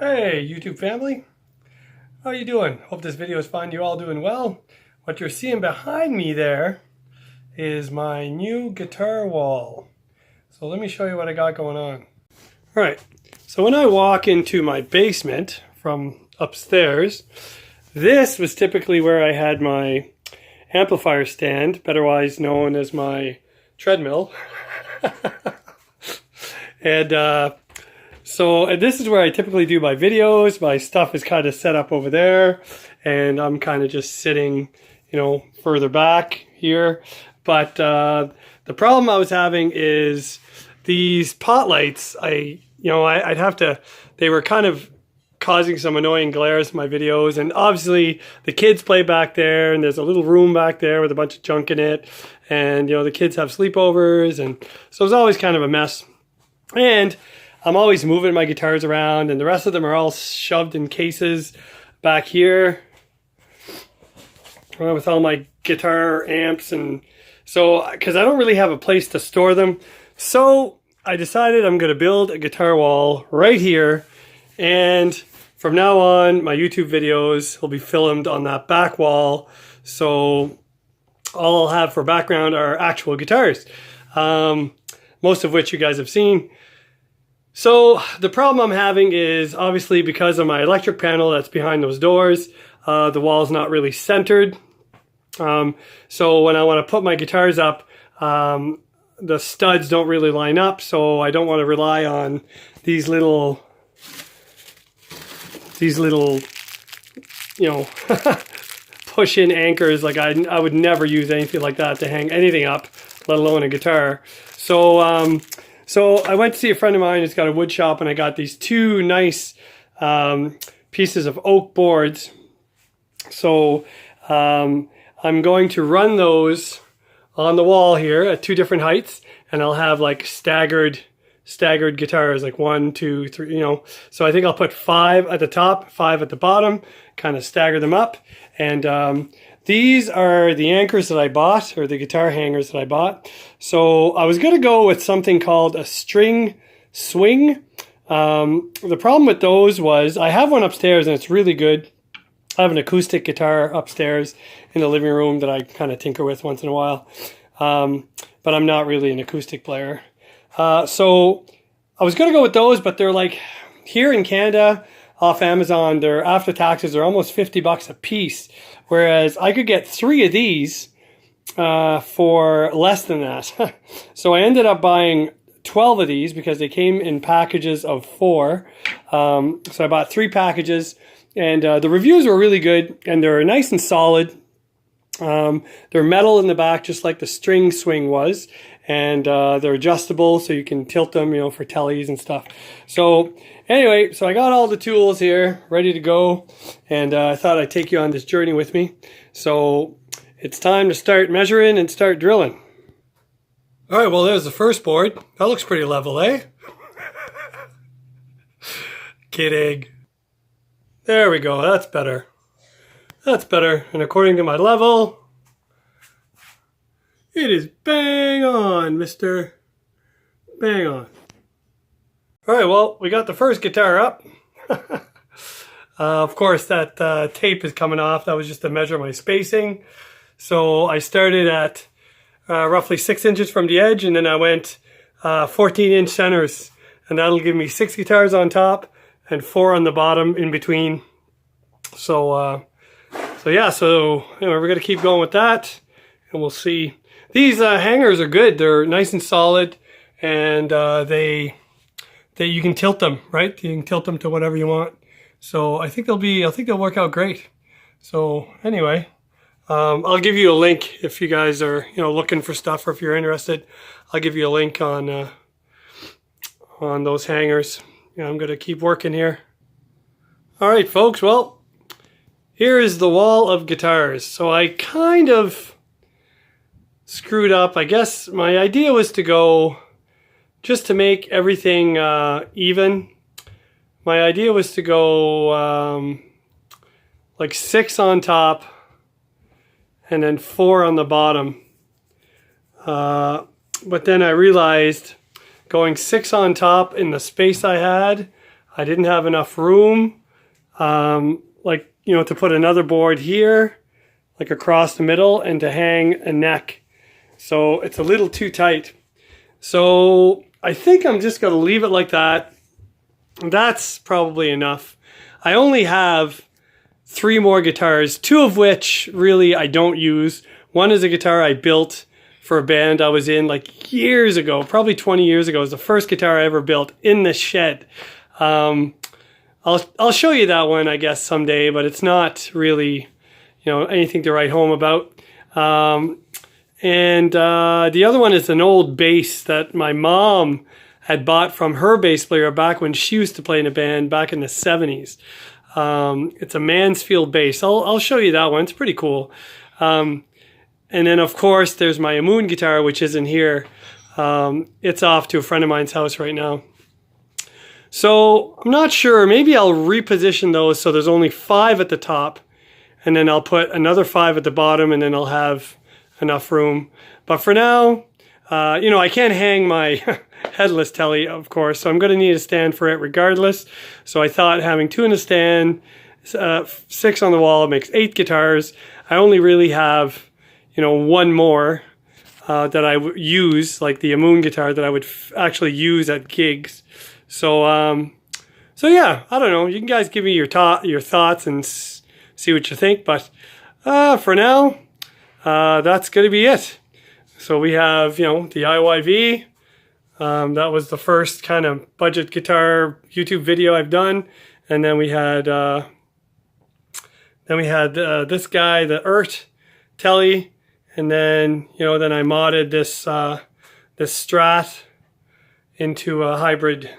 Hey YouTube family, how you doing? Hope this video is finding you all doing well. What you're seeing behind me there is my new guitar wall. So let me show you what I got going on. Alright, so when I walk into my basement from upstairs, this was typically where I had my amplifier stand, otherwise known as my treadmill. So this is where I typically do my videos. My stuff is kind of set up over there, and I'm kind of just sitting, further back here. But the problem I was having is these pot lights. I'd have to. They were kind of causing some annoying glares in my videos, and obviously the kids play back there, and there's a little room back there with a bunch of junk in it, and the kids have sleepovers, and so it's always kind of a mess. And I'm always moving my guitars around, and the rest of them are all shoved in cases back here with all my guitar amps. And so, because I don't really have a place to store them, so I decided I'm going to build a guitar wall right here. And from now on, my YouTube videos will be filmed on that back wall. So all I'll have for background are actual guitars, most of which you guys have seen. So the problem I'm having is obviously because of my electric panel that's behind those doors, the wall's not really centered. So when I want to put my guitars up, the studs don't really line up, so I don't want to rely on these little push-in anchors. Like I would never use anything like that to hang anything up, let alone a guitar. So I went to see a friend of mine who's got a wood shop, and I got these two nice pieces of oak boards. So I'm going to run those on the wall here at two different heights, and I'll have like staggered guitars, like 1, 2, 3, So I think I'll put 5 at the top, 5 at the bottom, kind of stagger them up. And these are the anchors that I bought, or the guitar hangers that I bought. So I was going to go with something called a string swing. The problem with those was I have one upstairs and it's really good. I have an acoustic guitar upstairs in the living room that I kind of tinker with once in a while. But I'm not really an acoustic player. So I was going to go with those, but they're like, here in Canada, off Amazon, they're after taxes, they're almost $50 a piece. Whereas I could get 3 of these for less than that. So I ended up buying 12 of these because they came in packages of 4. So I bought 3 packages, and the reviews were really good, and they're nice and solid. They're metal in the back, just like the string swing was, and they're adjustable, so you can tilt them, for tellies and stuff. So anyway, so I got all the tools here ready to go, and I thought I'd take you on this journey with me. So it's time to start measuring and start drilling. All right, well, there's the first board. That looks pretty level, eh? Kidding. There we go. That's better. That's better. And according to my level, it is bang on, mister. Bang on. All right, well, we got the first guitar up. Of course, that tape is coming off. That was just to measure my spacing. So I started at roughly 6 inches from the edge, and then I went 14-inch centers. And that'll give me 6 guitars on top and 4 on the bottom in between. So yeah, we're going to keep going with that, and we'll see. These hangers are good. They're nice and solid, and you can tilt them, right? You can tilt them to whatever you want. So I think they'll work out great. So anyway, I'll give you a link if you guys are looking for stuff, or if you're interested. I'll give you a link on those hangers. I'm going to keep working here. All right, folks. Well, here is the wall of guitars. So I kind of screwed up. I guess my idea was to go, just to make everything even, my idea was to go like 6 on top and then 4 on the bottom. But then I realized going 6 on top in the space I had, I didn't have enough room, like, you know, to put another board here, like across the middle, and to hang a neck. So it's a little too tight. So I think I'm just going to leave it like that. That's probably enough. I only have 3 more guitars, 2 of which really I don't use. One is a guitar I built for a band I was in like years ago, probably 20 years ago. It was the first guitar I ever built in the shed. I'll show you that one, I guess, someday, but it's not really, you know, anything to write home about. And the other one is an old bass that my mom had bought from her bass player back when she used to play in a band back in the 70s. It's a Mansfield bass. I'll show you that one. It's pretty cool. And then, of course, there's my Amoon guitar, which isn't here. It's off to a friend of mine's house right now. So I'm not sure. Maybe I'll reposition those so there's only 5 at the top. And then I'll put another 5 at the bottom, and then I'll have enough room. But for now, you know, I can't hang my headless telly, of course, so I'm going to need a stand for it regardless. So I thought having 2 in the stand, 6 on the wall, makes 8 guitars. I only really have, you know, 1 more that I use, like the Amoon guitar that I would actually use at gigs. So, so yeah, I don't know. You guys give me your thoughts and see what you think. But for now, that's going to be it. So we have, you know, the IYV. That was the first kind of budget guitar YouTube video I've done. And then we had this guy, the Ert Telly. And then, you know, then I modded this Strat into a hybrid.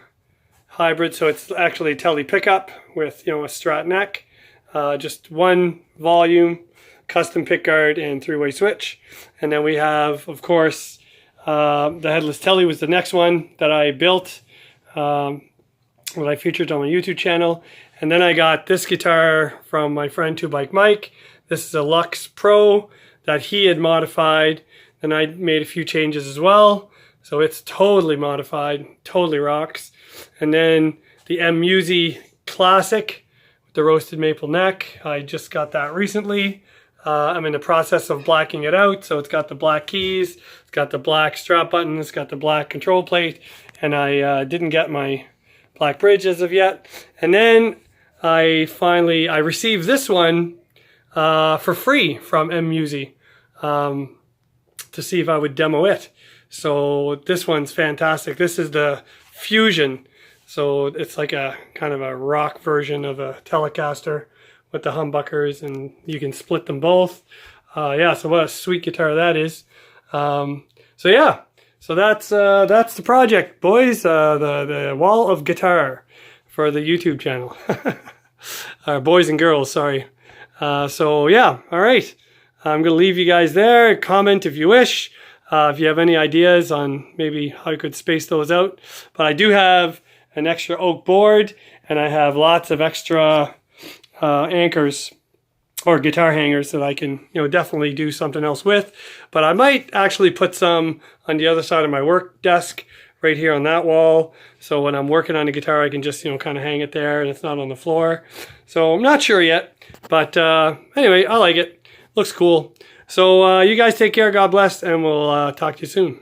So it's actually a Telly pickup with, you know, a Strat neck. Just 1 volume, custom pickguard, and 3-way switch. And then we have, of course, the headless telly was the next one that I built, that I featured on my YouTube channel. And then I got this guitar from my friend 2Bike Mike. This is a Lux Pro that he had modified, and I made a few changes as well. So it's totally modified, totally rocks. And then the M Musi Classic with the roasted maple neck. I just got that recently. I'm in the process of blacking it out. So it's got the black keys, it's got the black strap button, it's got the black control plate, and I didn't get my black bridge as of yet. And then I received this one for free from M Musi to see if I would demo it. So this one's fantastic. This is the Fusion. So it's like a kind of a rock version of a Telecaster with the humbuckers, and you can split them both. Yeah, so what a sweet guitar that is. So yeah, so that's the project, boys. The wall of guitar for the YouTube channel. Boys and girls, sorry. So yeah, all right. I'm gonna leave you guys there. Comment if you wish. If you have any ideas on maybe how you could space those out. But I do have an extra oak board, and I have lots of extra anchors or guitar hangers that I can, you know, definitely do something else with. But I might actually put some on the other side of my work desk right here on that wall. So when I'm working on a guitar, I can just, you know, kind of hang it there and it's not on the floor. So I'm not sure yet. But anyway, I like it. Looks cool. So you guys take care. God bless. And we'll talk to you soon.